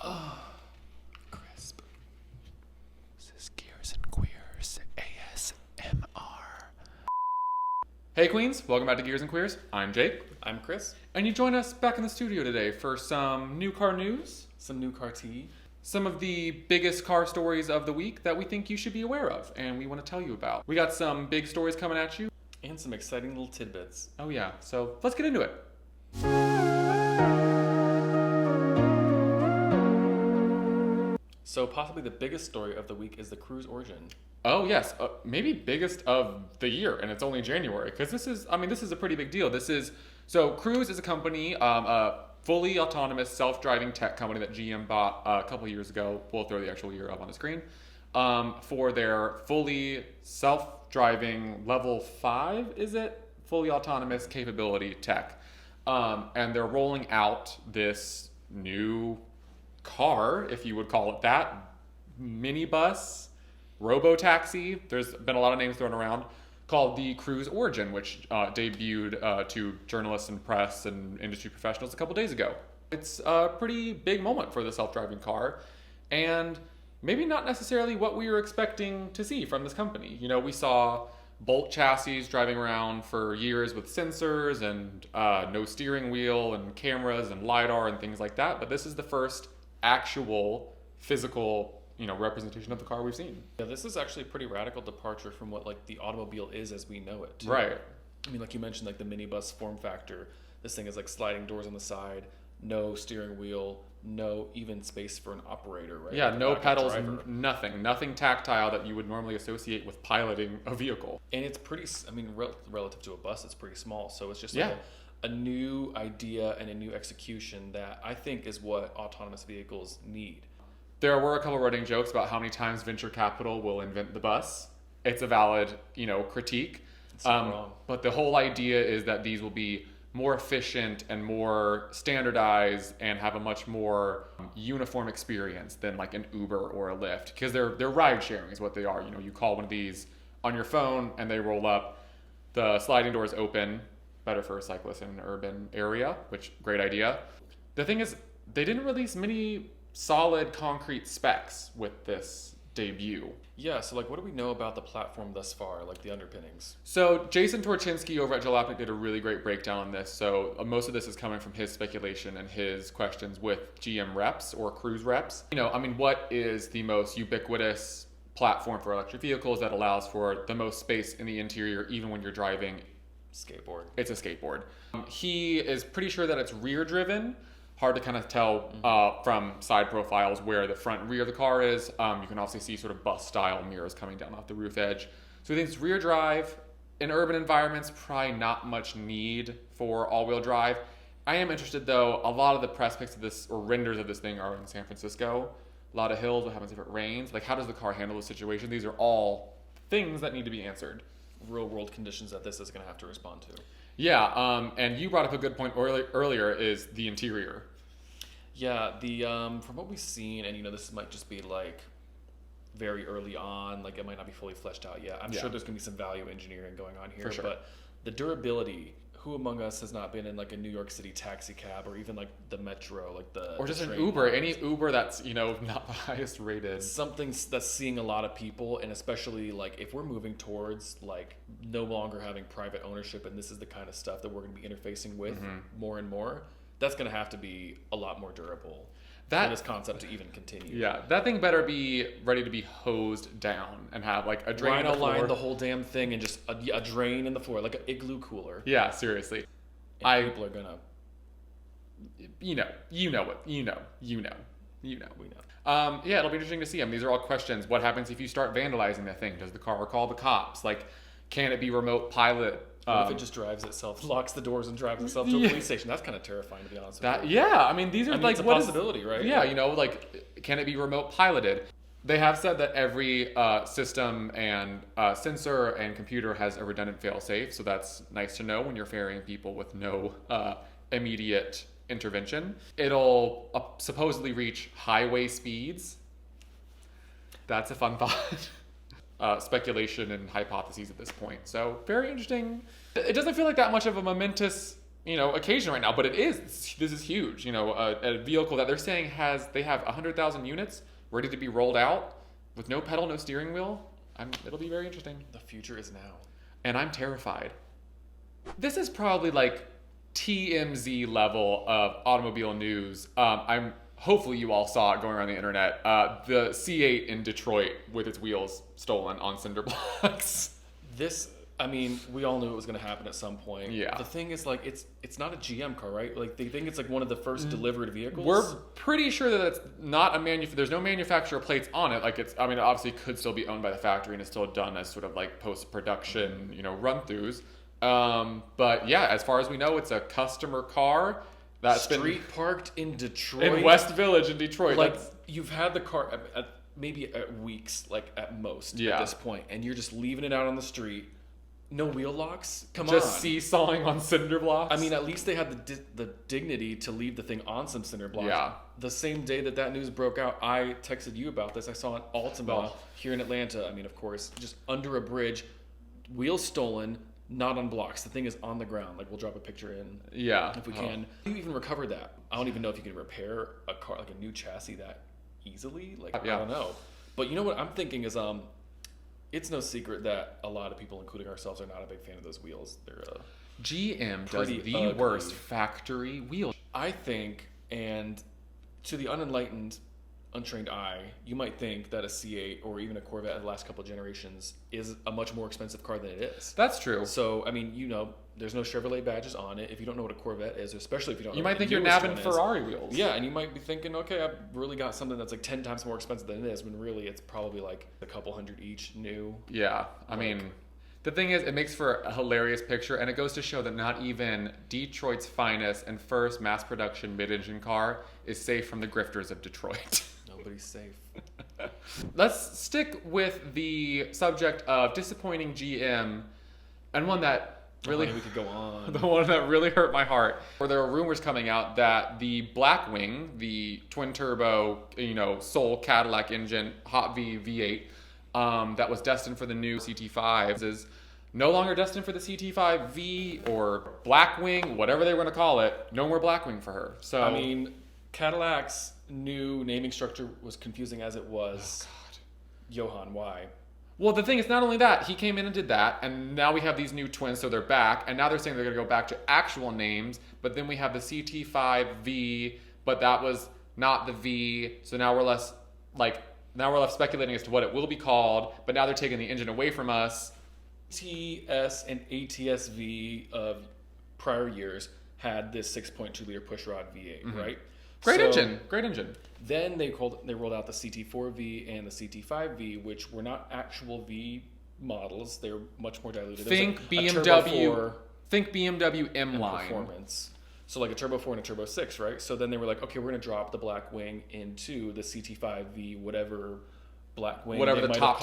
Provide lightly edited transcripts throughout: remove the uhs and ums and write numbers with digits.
Oh, crisp. This is Gears and Queers ASMR. Hey Queens, welcome back to Gears and Queers. I'm Jake. I'm Chris. And you join us back in the studio today for some new car news, Some new car tea. some of the biggest car stories of the week that we think you should be aware of and we want to tell you about. We got some big stories coming at you. And some exciting little tidbits. Oh yeah, so let's get into it. So possibly the biggest story of the week is the Cruise origin. Oh yes, maybe biggest of the year, and it's only January because this is a pretty big deal. So Cruise is a company, a fully autonomous self-driving tech company that GM bought a couple years ago. We'll throw the actual year up on the screen for their fully self-driving level 5, is it? Fully autonomous capability tech, and they're rolling out this new car, if you would call it that, minibus, robo-taxi, there's been a lot of names thrown around, called the Cruise Origin, which debuted to journalists and press and industry professionals a couple days ago. It's a pretty big moment for the self-driving car, and maybe not necessarily what we were expecting to see from this company. You know, we saw Bolt chassis driving around for years with sensors and no steering wheel and cameras and LiDAR and things like that, but this is the first actual physical, representation of the car we've seen. Yeah, this is actually a pretty radical departure from what like the automobile is as we know it. Right. I mean, like you mentioned, like the minibus form factor. This thing is like sliding doors on the side, no steering wheel, no even space for an operator, right? Yeah, Like a no backup pedals, driver. nothing tactile that you would normally associate with piloting a vehicle. And it's pretty, relative to a bus, it's pretty small. So it's just Yeah. like a new idea and a new execution that I think is what autonomous vehicles need. There were a couple running jokes about how many times venture capital will invent the bus. It's a valid, critique. It's not wrong. But the whole idea is that these will be more efficient and more standardized and have a much more uniform experience than like an Uber or a Lyft, because they're ride sharing is what they are. You call one of these on your phone and they roll up, the sliding doors open, better for a cyclist in an urban area, which great idea. The thing is, they didn't release many solid concrete specs with this debut. Yeah, so like what do we know about the platform thus far, like the underpinnings? So Jason Torchinsky over at Jalopnik did a really great breakdown on this. So most of this is coming from his speculation and his questions with GM reps or Cruise reps. What is the most ubiquitous platform for electric vehicles that allows for the most space in the interior, even when you're driving? Skateboard. It's a skateboard. He is pretty sure that it's rear driven. Hard to kind of tell from side profiles where the front and rear of the car is. You can also see sort of bus style mirrors coming down off the roof edge. So he thinks rear drive. In urban environments, probably not much need for all-wheel drive. I am interested though, a lot of the press pics of this or renders of this thing are in San Francisco. A lot of hills, what happens if it rains? Like how does the car handle the situation? These are all things that need to be answered. Real world conditions that this is going to have to respond to. Yeah, and you brought up a good point earlier is the interior. Yeah, the from what we've seen, and this might just be like very early on, like it might not be fully fleshed out yet. I'm sure there's gonna be some value engineering going on here. For sure. But the durability, who among us has not been in like a New York City taxi cab or even like the metro, like or just an train Uber, lines? any Uber that's not the highest rated. Something that's seeing a lot of people, and especially like if we're moving towards like no longer having private ownership, and this is the kind of stuff that we're going to be interfacing with more and more, that's going to have to be a lot more durable for this concept to even continue. Yeah, that thing better be ready to be hosed down and have like a drain Rhino in the floor. line the whole damn thing and just a drain in the floor, like an igloo cooler. Yeah, seriously. And people are gonna, we know. We know. Yeah, it'll be interesting to see. These are all questions. What happens if you start vandalizing the thing? Does the car call the cops? Like, can it be remote pilot? What if it just drives itself, locks the doors and drives itself to a police station? That's kind of terrifying, to be honest with you. Yeah, these are like it's a what possibility, right? Yeah, like can it be remote piloted? They have said that every system and sensor and computer has a redundant fail-safe, so that's nice to know when you're ferrying people with no immediate intervention. It'll supposedly reach highway speeds. That's a fun thought. Speculation and hypotheses at this point. So very interesting. It doesn't feel like that much of a momentous occasion right now, but this is huge. A vehicle that they're saying they have 100,000 units ready to be rolled out with no pedal, no steering wheel. It'll be very interesting. The future is now. And I'm terrified. This is probably like TMZ level of automobile news. Hopefully you all saw it going around the internet. The C8 in Detroit with its wheels stolen on cinder blocks. We all knew it was going to happen at some point. Yeah. The thing is, like, it's not a GM car, right? Like, they think it's like one of the first delivered vehicles. We're pretty sure that it's not there's no manufacturer plates on it. Like, it obviously could still be owned by the factory and is still done as sort of like post-production, run-throughs. But yeah, as far as we know, it's a customer car that's street parked in Detroit. In West Village in Detroit. Like, you've had the car maybe at weeks, like at most at this point, and you're just leaving it out on the street. No wheel locks? Come on. Just seesawing on cinder blocks? At least they had the dignity to leave the thing on some cinder blocks. Yeah. The same day that news broke out, I texted you about this. I saw an Altima here in Atlanta. Of course, just under a bridge, wheels stolen, not on blocks. The thing is on the ground. Like, we'll drop a picture in if we can. How do you even recover that? I don't even know if you can repair a car, like a new chassis, that easily. Like, I don't know. But you know what I'm thinking is, it's no secret that a lot of people, including ourselves, are not a big fan of those wheels. They're GM does the ugly. worst factory wheel. I think, and to the unenlightened, untrained eye, you might think that a C8 or even a Corvette in the last couple of generations is a much more expensive car than it is. That's true. So, there's no Chevrolet badges on it. If you don't know what a Corvette is, especially if you don't know you what might think the you're newest nabbing one Ferrari wheels. Yeah, and you might be thinking, okay, I've really got something that's like 10 times more expensive than it is, when really it's probably like a couple hundred each new. Yeah, the thing is, it makes for a hilarious picture, and it goes to show that not even Detroit's finest and first mass production mid-engine car is safe from the grifters of Detroit. Nobody's safe. Let's stick with the subject of disappointing GM, and one that really we could go on. The one that really hurt my heart. Where there were rumors coming out that the Blackwing, the twin turbo, Soul Cadillac engine, Hot V V8, that was destined for the new CT5 is no longer destined for the CT5V or Blackwing, whatever they were going to call it. No more Blackwing for her. So Cadillac's new naming structure was confusing as it was. Oh, God. Johann, why? Well, the thing is, not only that, he came in and did that, and now we have these new twins, so they're back, and now they're saying they're going to go back to actual names, but then we have the CT5V, but that was not the V, so now we're left speculating as to what it will be called, but now they're taking the engine away from us. TS and ATS-V of prior years had this 6.2 liter pushrod V8, right? Great engine. Then they rolled out the CT4V and the CT5V, which were not actual V models. They were much more diluted. Think BMW M line performance. So like a Turbo 4 and a Turbo 6, right? So then they were like, okay, we're going to drop the Blackwing into the CT5V, whatever Blackwing, whatever the top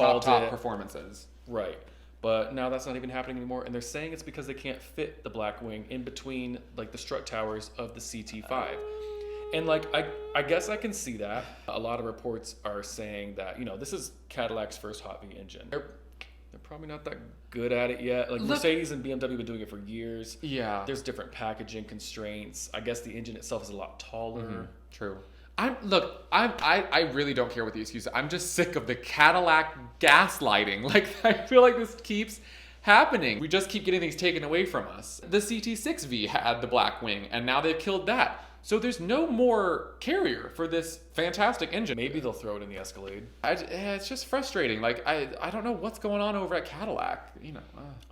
performance is. Right. But now that's not even happening anymore, and they're saying it's because they can't fit the Blackwing in between like the strut towers of the CT5. And like I guess I can see that. A lot of reports are saying that, this is Cadillac's first hot V engine. They're probably not that good at it yet. Like, Mercedes and BMW have been doing it for years. Yeah. There's different packaging constraints. I guess the engine itself is a lot taller. Mm-hmm. True. I really don't care what the excuses. I'm just sick of the Cadillac gaslighting. Like, I feel like this keeps happening. We just keep getting things taken away from us. The CT6V had the Blackwing, and now they've killed that. So there's no more carrier for this fantastic engine. Maybe they'll throw it in the Escalade. It's just frustrating. Like, I don't know what's going on over at Cadillac. I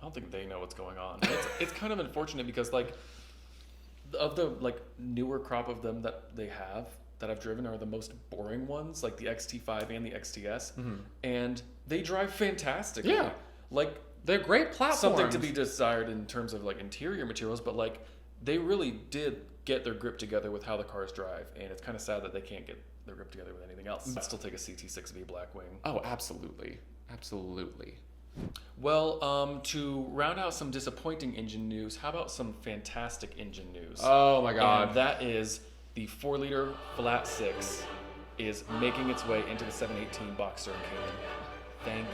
don't think they know what's going on. It's kind of unfortunate because, like, of the newer crop of them that they have that I've driven are the most boring ones, like the XT5 and the XTS, and they drive fantastically. Yeah, like, they're great platforms. Something to be desired in terms of like interior materials, but like they really did get their grip together with how the cars drive, and it's kind of sad that they can't get their grip together with anything else. I'd still take a CT6V Blackwing. Oh, absolutely. Well, to round out some disappointing engine news, how about some fantastic engine news? Oh my God. And that is the 4-liter flat 6 is making its way into the 718 Boxster and Cayman. Thank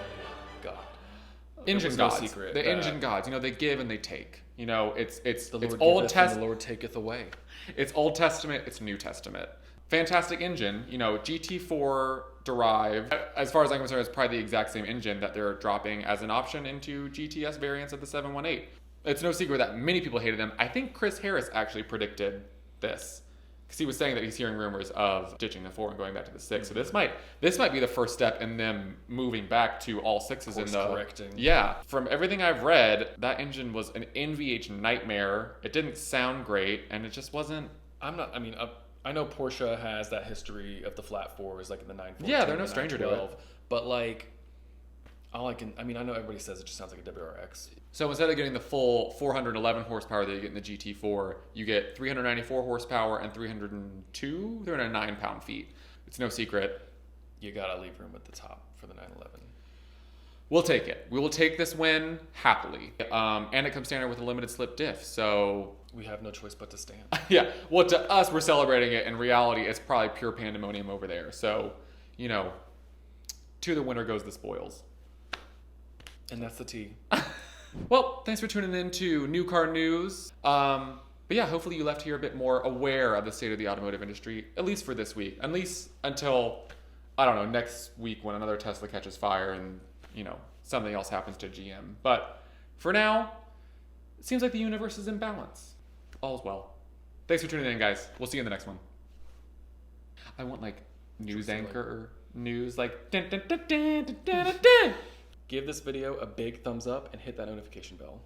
God. engine no gods. secret The that engine gods. You know, they give and they take. You know, it's the Lord Old giveth and Testament. the Lord taketh away. It's Old Testament. It's New Testament. Fantastic engine. You know, GT4 derived. As far as I'm concerned, it's probably the exact same engine that they're dropping as an option into GTS variants of the 718. It's no secret that many people hated them. I think Chris Harris actually predicted this, because he was saying that he's hearing rumors of ditching the 4 and going back to the 6. So this might be the first step in them moving back to all 6s in the correcting. Yeah. From everything I've read, that engine was an NVH nightmare. It didn't sound great, and it just wasn't. I know Porsche has that history of the flat 4s, like in the 914. Yeah, they're no stranger to it. But like, I know everybody says it just sounds like a WRX. So instead of getting the full 411 horsepower that you get in the GT4, you get 394 horsepower and 309 pound-feet. It's no secret. You gotta leave room at the top for the 911. We'll take it. We will take this win happily. And it comes standard with a limited slip diff, so... We have no choice but to stand. Yeah, well, to us, we're celebrating it. In reality, it's probably pure pandemonium over there. So, you know, to the winner goes the spoils. And that's the T. Well, thanks for tuning in to New Car News. But yeah, hopefully you left here a bit more aware of the state of the automotive industry, at least for this week. At least until, I don't know, next week when another Tesla catches fire and, you know, something else happens to GM. But for now, it seems like the universe is in balance. All's well. Thanks for tuning in, guys. We'll see you in the next one. I want, like, news anchor news, like... Dun, dun, dun, dun, dun, dun, dun. Give this video a big thumbs up and hit that notification bell.